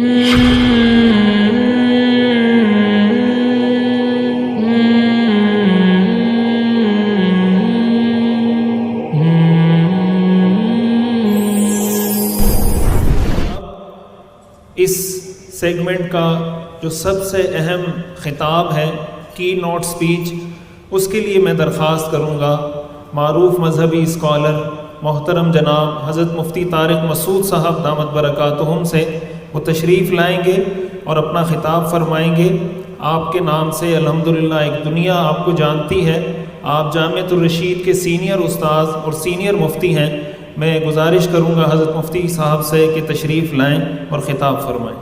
اس segment کا جو سب سے اہم خطاب ہے کی نوٹ سپیچ، اس کے لیے میں درخواست کروں گا معروف مذہبی اسکالر محترم جناب حضرت مفتی طارق مسعود صاحب دامت برکاتہم سے وہ تشریف لائیں گے اور اپنا خطاب فرمائیں گے۔ آپ کے نام سے الحمدللہ ایک دنیا آپ کو جانتی ہے، آپ جامعۃ الرشید کے سینئر استاذ اور سینئر مفتی ہیں۔ میں گزارش کروں گا حضرت مفتی صاحب سے کہ تشریف لائیں اور خطاب فرمائیں۔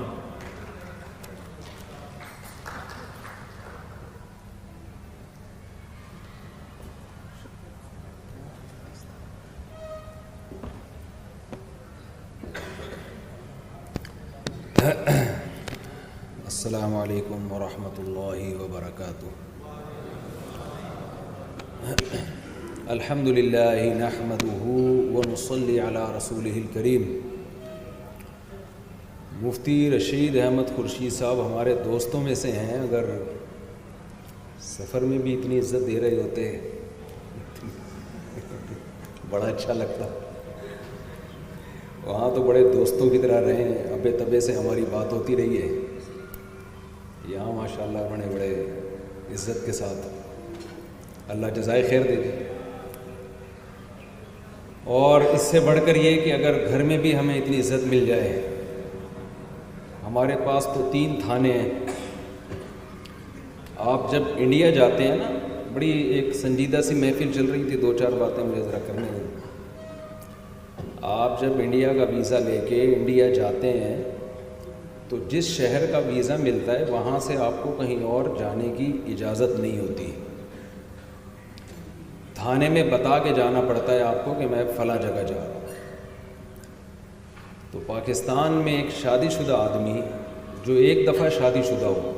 السلام علیکم ورحمۃ اللہ وبرکاتہ۔ الحمد للہ نحمدہ ونصلی علی رسولہ الکریم۔ مفتی رشید احمد خورشید صاحب ہمارے دوستوں میں سے ہیں، اگر سفر میں بھی اتنی عزت دے رہے ہوتے بڑا اچھا لگتا۔ وہاں تو بڑے دوستوں کی طرح رہے ہیں، ابے تبے سے ہماری بات ہوتی رہی ہے، یہاں ماشاءاللہ بڑے عزت کے ساتھ، اللہ جزائے خیر دے دے۔ اور اس سے بڑھ کر یہ کہ اگر گھر میں بھی ہمیں اتنی عزت مل جائے، ہمارے پاس تو 3 تھانے ہیں۔ آپ جب انڈیا جاتے ہیں نا، بڑی ایک سنجیدہ سی محفل چل رہی تھی، 2-4 باتیں مجھے ذرا کرنے دیں۔ آپ جب انڈیا کا ویزا لے کے انڈیا جاتے ہیں تو جس شہر کا ویزا ملتا ہے وہاں سے آپ کو کہیں اور جانے کی اجازت نہیں ہوتی، تھانے میں بتا کے جانا پڑتا ہے آپ کو کہ میں فلاں جگہ جا رہا ہوں۔ تو پاکستان میں ایک شادی شدہ آدمی جو ایک دفعہ شادی شدہ ہو،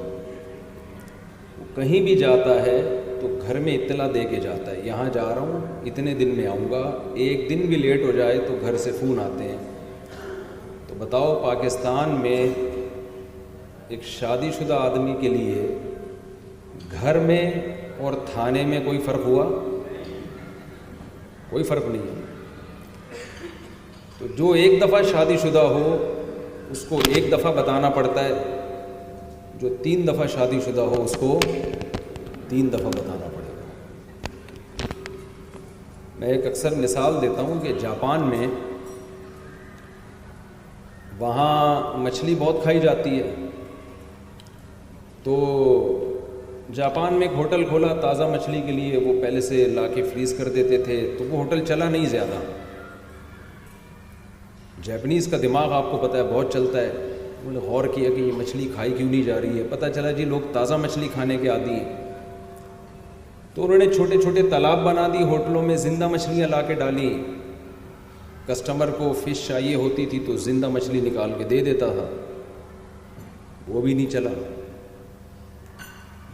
وہ کہیں بھی جاتا ہے تو گھر میں اطلاع دے کے جاتا ہے یہاں جا رہا ہوں، اتنے دن میں آؤں گا۔ ایک دن بھی لیٹ ہو جائے تو گھر سے فون آتے ہیں۔ تو بتاؤ پاکستان میں ایک شادی شدہ آدمی کے لیے گھر میں اور تھانے میں کوئی فرق ہوا؟ کوئی فرق نہیں ہے۔ تو جو ایک دفعہ شادی شدہ ہو اس کو ایک دفعہ بتانا پڑتا ہے، جو 3 دفعہ شادی شدہ ہو اس کو 3 دفعہ بتانا پڑے گا۔ میں ایک اکثر مثال دیتا ہوں کہ جاپان میں وہاں مچھلی بہت کھائی جاتی ہے، تو جاپان میں ایک ہوٹل کھولا تازہ مچھلی کے لیے، وہ پہلے سے لا کے فریز کر دیتے تھے، تو وہ ہوٹل چلا نہیں زیادہ۔ جاپنیز کا دماغ آپ کو پتہ ہے بہت چلتا ہے، انہوں نے غور کیا کہ یہ مچھلی کھائی کیوں نہیں جا رہی ہے، پتہ چلا جی لوگ تازہ مچھلی کھانے کے عادی ہیں۔ تو انہوں نے چھوٹے چھوٹے تالاب بنا دی، ہوٹلوں میں زندہ مچھلیاں لا کے ڈالی، کسٹمر کو فش چاہیے ہوتی تھی تو زندہ مچھلی نکال کے دے دیتا تھا، وہ بھی نہیں چلا۔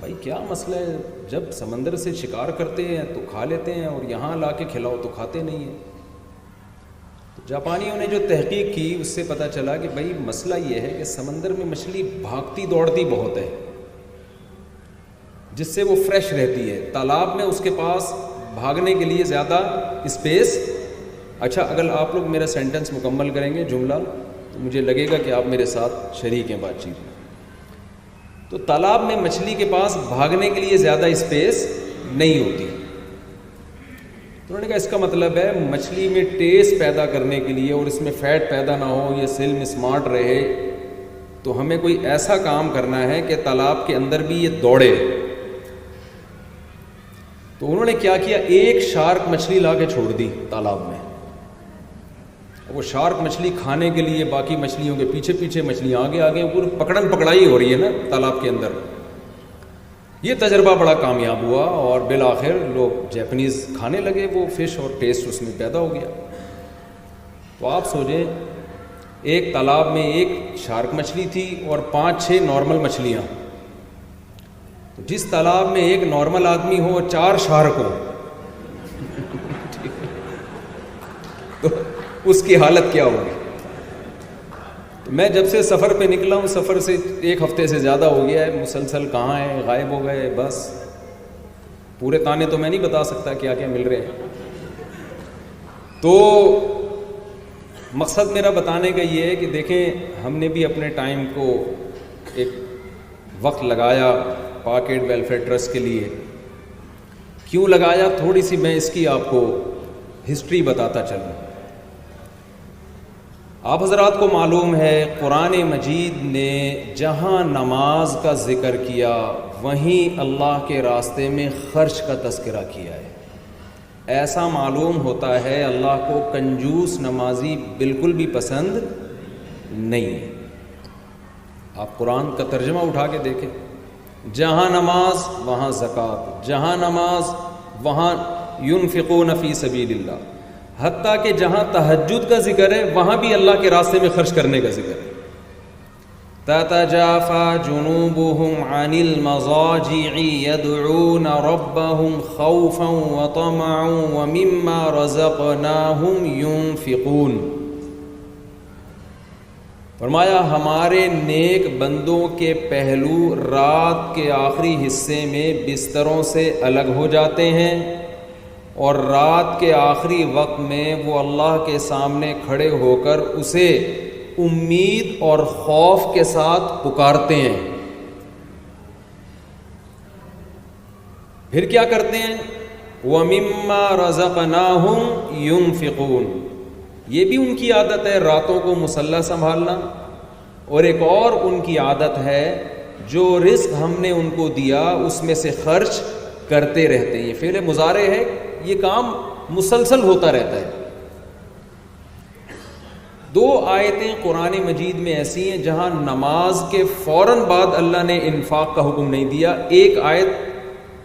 بھائی کیا مسئلہ ہے، جب سمندر سے شکار کرتے ہیں تو کھا لیتے ہیں اور یہاں لا کے کھلاؤ تو کھاتے نہیں ہیں۔ تو جاپانیوں نے جو تحقیق کی اس سے پتہ چلا کہ بھائی مسئلہ یہ ہے کہ سمندر میں مچھلی بھاگتی دوڑتی بہت ہے، جس سے وہ فریش رہتی ہے، تالاب میں اس کے پاس بھاگنے کے لیے زیادہ اسپیس۔ اچھا اگر آپ لوگ میرا سینٹنس مکمل کریں گے جملہ تو مجھے لگے گا کہ آپ میرے ساتھ شریک ہیں بات چیت میں۔ تو تالاب میں مچھلی کے پاس بھاگنے کے لیے زیادہ اسپیس نہیں ہوتی۔ تو انہوں نے کہا اس کا مطلب ہے مچھلی میں ٹیسٹ پیدا کرنے کے لیے اور اس میں فیٹ پیدا نہ ہو، یہ سلم اسمارٹ رہے، تو ہمیں کوئی ایسا کام کرنا ہے کہ تالاب کے اندر بھی یہ دوڑے۔ تو انہوں نے کیا کیا، ایک شارک مچھلی لا کے چھوڑ دی تالاب میں۔ وہ شارک مچھلی کھانے کے لیے باقی مچھلیوں کے پیچھے پیچھے، مچھلیاں آگے آگے، پورے پکڑن پکڑائی ہو رہی ہے نا تالاب کے اندر۔ یہ تجربہ بڑا کامیاب ہوا اور بالآخر لوگ جاپنیز کھانے لگے وہ فش، اور ٹیسٹ اس میں پیدا ہو گیا۔ تو آپ سوچیں ایک تالاب میں ایک شارک مچھلی تھی اور 5-6 نارمل مچھلیاں، تو جس تالاب میں ایک نارمل آدمی ہو 4 شارک ہو تو اس کی حالت کیا ہوگی؟ تو میں جب سے سفر پہ نکلا ہوں، سفر سے 1 ہفتے سے زیادہ ہو گیا ہے، مسلسل کہاں ہیں، غائب ہو گئے، بس پورے تانے تو میں نہیں بتا سکتا کیا کیا مل رہے ہیں. تو مقصد میرا بتانے کا یہ ہے کہ دیکھیں ہم نے بھی اپنے ٹائم کو ایک وقت لگایا پاکیٹ ویلفیئر ٹرسٹ کے لیے. کیوں لگایا، تھوڑی سی میں اس کی آپ کو ہسٹری بتاتا چلوں. آپ حضرات کو معلوم ہے قرآن مجید نے جہاں نماز کا ذکر کیا وہیں اللہ کے راستے میں خرچ کا تذکرہ کیا ہے. ایسا معلوم ہوتا ہے اللہ کو کنجوس نمازی بالکل بھی پسند نہیں ہے. آپ قرآن کا ترجمہ اٹھا کے دیکھیں، جہاں نماز وہاں زکوٰۃ، جہاں نماز وہاں ينفقون فی سبیل اللہ. حتیٰ کہ جہاں تہجد کا ذکر ہے وہاں بھی اللہ کے راستے میں خرچ کرنے کا ذکر ہے. تتجافى جنوبهم عن المضاجع يدعون ربهم خوفا وطمعا ومما رزقناهم ينفقون. فرمایا ہمارے نیک بندوں کے پہلو رات کے آخری حصے میں بستروں سے الگ ہو جاتے ہیں اور رات کے آخری وقت میں وہ اللہ کے سامنے کھڑے ہو کر اسے امید اور خوف کے ساتھ پکارتے ہیں. پھر کیا کرتے ہیں، وَمِمَّا رَزَقْنَاهُمْ يُنْفِقُونَ. یہ بھی ان کی عادت ہے راتوں کو مصلی سنبھالنا، اور ایک اور ان کی عادت ہے جو رزق ہم نے ان کو دیا اس میں سے خرچ کرتے رہتے ہیں. یہ فعل مضارع ہے، یہ کام مسلسل ہوتا رہتا ہے. 2 آیتیں قرآن مجید میں ایسی ہیں جہاں نماز کے فوراً بعد اللہ نے انفاق کا حکم نہیں دیا، ایک آیت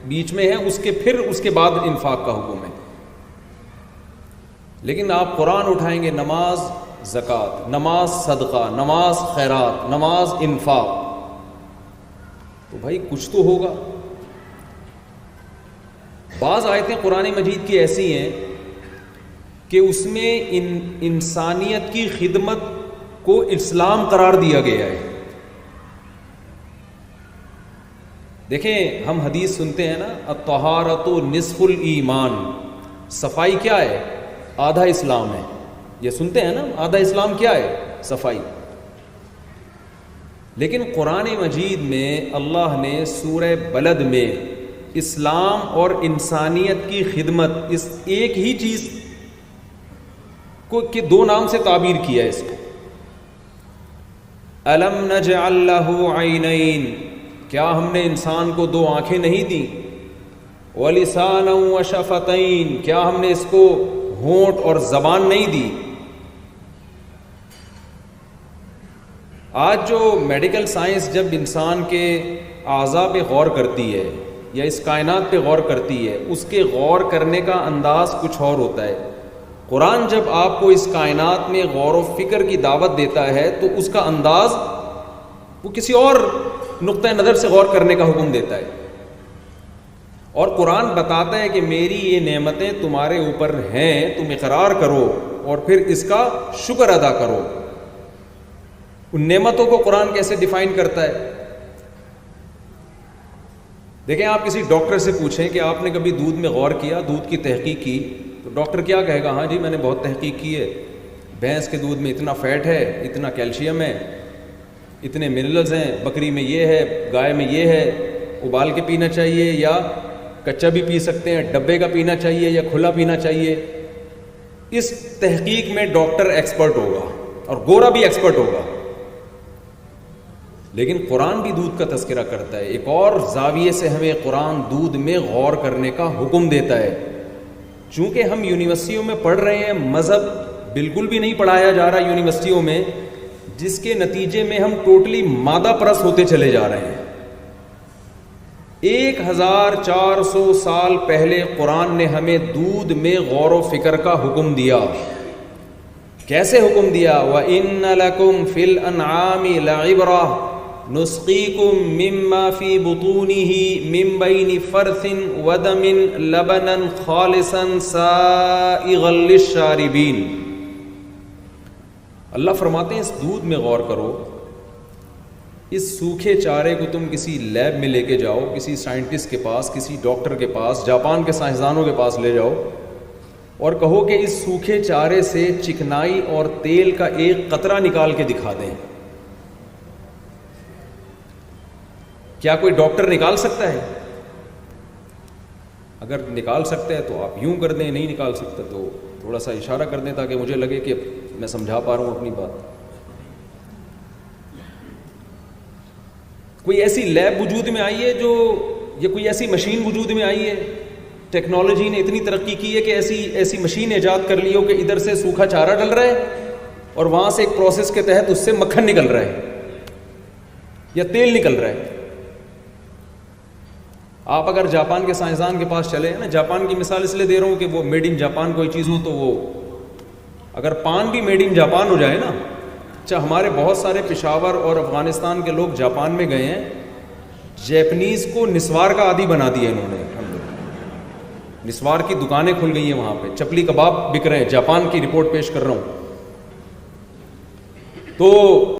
بیچ میں ہے اس کے بعد انفاق کا حکم ہے. لیکن آپ قرآن اٹھائیں گے، نماز زکوٰۃ، نماز صدقہ، نماز خیرات، نماز انفاق، تو بھائی کچھ تو ہوگا. بعض آیتیں قرآن مجید کی ایسی ہیں کہ اس میں انسانیت کی خدمت کو اسلام قرار دیا گیا ہے. دیکھیں ہم حدیث سنتے ہیں نا، الطہارۃ نصف الایمان، صفائی کیا ہے، آدھا اسلام ہے. یہ سنتے ہیں نا، آدھا اسلام کیا ہے، صفائی. لیکن قرآن مجید میں اللہ نے سورہ بلد میں اسلام اور انسانیت کی خدمت، اس ایک ہی چیز کو کہ 2 نام سے تعبیر کیا ہے اس کو. الم نجعل له عینین، کیا ہم نے انسان کو 2 آنکھیں نہیں دیں، ولسانا وشفتین، کیا ہم نے اس کو ہونٹ اور زبان نہیں دی. آج جو میڈیکل سائنس جب انسان کے اعضاء پہ غور کرتی ہے یا اس کائنات پہ غور کرتی ہے، اس کے غور کرنے کا انداز کچھ اور ہوتا ہے. قرآن جب آپ کو اس کائنات میں غور و فکر کی دعوت دیتا ہے تو اس کا انداز وہ کسی اور نقطۂ نظر سے غور کرنے کا حکم دیتا ہے. اور قرآن بتاتا ہے کہ میری یہ نعمتیں تمہارے اوپر ہیں، تم اقرار کرو اور پھر اس کا شکر ادا کرو. ان نعمتوں کو قرآن کیسے ڈیفائن کرتا ہے؟ دیکھیں آپ کسی ڈاکٹر سے پوچھیں کہ آپ نے کبھی دودھ میں غور کیا، دودھ کی تحقیق کی، تو ڈاکٹر کیا کہے گا، ہاں جی میں نے بہت تحقیق کی ہے، بھینس کے دودھ میں اتنا فیٹ ہے، اتنا کیلشیم ہے، اتنے منرلز ہیں، بکری میں یہ ہے، گائے میں یہ ہے، ابال کے پینا چاہیے یا کچا بھی پی سکتے ہیں، ڈبے کا پینا چاہیے یا کھلا پینا چاہیے. اس تحقیق میں ڈاکٹر ایکسپرٹ ہوگا اور گورا بھی ایکسپرٹ ہوگا. لیکن قرآن بھی دودھ کا تذکرہ کرتا ہے. ایک اور زاویے سے ہمیں قرآن دودھ میں غور کرنے کا حکم دیتا ہے. چونکہ ہم یونیورسٹیوں میں پڑھ رہے ہیں، مذہب بالکل بھی نہیں پڑھایا جا رہا یونیورسٹیوں میں، جس کے نتیجے میں ہم ٹوٹلی مادہ پرست ہوتے چلے جا رہے ہیں. 1400 سال پہلے قرآن نے ہمیں دودھ میں غور و فکر کا حکم دیا. کیسے حکم دیا؟ وَإِنَّ لَكُمْ فِي الْأَنْعَامِ لَعِبْرَةً نُسْقِيكُم مِّمَّا فِي بُطُونِهِ مِن بَيْنِ فَرْثٍ وَدَمٍ لَبَنًا خَالِصًا سَائِغًا لِلشَّارِبِينَ. اللہ فرماتے ہیں اس دودھ میں غور کرو، اس سوکھے چارے کو تم کسی لیب میں لے کے جاؤ، کسی سائنٹسٹ کے پاس، کسی ڈاکٹر کے پاس، جاپان کے سائنسدانوں کے پاس لے جاؤ اور کہو کہ اس سوکھے چارے سے چکنائی اور تیل کا ایک قطرہ نکال کے دکھا دیں، کیا کوئی ڈاکٹر نکال سکتا ہے؟ اگر نکال سکتے ہیں تو آپ یوں کر دیں، نہیں نکال سکتے تو تھوڑا سا اشارہ کر دیں تاکہ مجھے لگے کہ میں سمجھا پا رہا ہوں اپنی بات۔ کوئی ایسی لیب وجود میں آئی ہے یا کوئی ایسی مشین وجود میں آئی ہے، ٹیکنالوجی نے اتنی ترقی کی ہے کہ ایسی مشین ایجاد کر لی ہو کہ ادھر سے سوکھا چارہ ڈل رہا ہے اور وہاں سے ایک پروسیس کے تحت اس سے مکھن نکل رہا ہے یا تیل نکل رہا ہے۔ آپ اگر جاپان کے سائنسدان کے پاس چلے ہیں نا، جاپان کی مثال اس لیے دے رہا ہوں کہ وہ میڈ ان جاپان کوئی چیز ہو تو وہ اگر پان بھی میڈ ان جاپان ہو جائے نا، اچھا ہمارے بہت سارے پشاور اور افغانستان کے لوگ جاپان میں گئے ہیں، جیپنیز کو نسوار کا عادی بنا دیا انہوں نے، نسوار کی دکانیں کھل گئی ہیں وہاں پہ، چپلی کباب بک رہے ہیں، جاپان کی رپورٹ پیش کر رہا ہوں۔ تو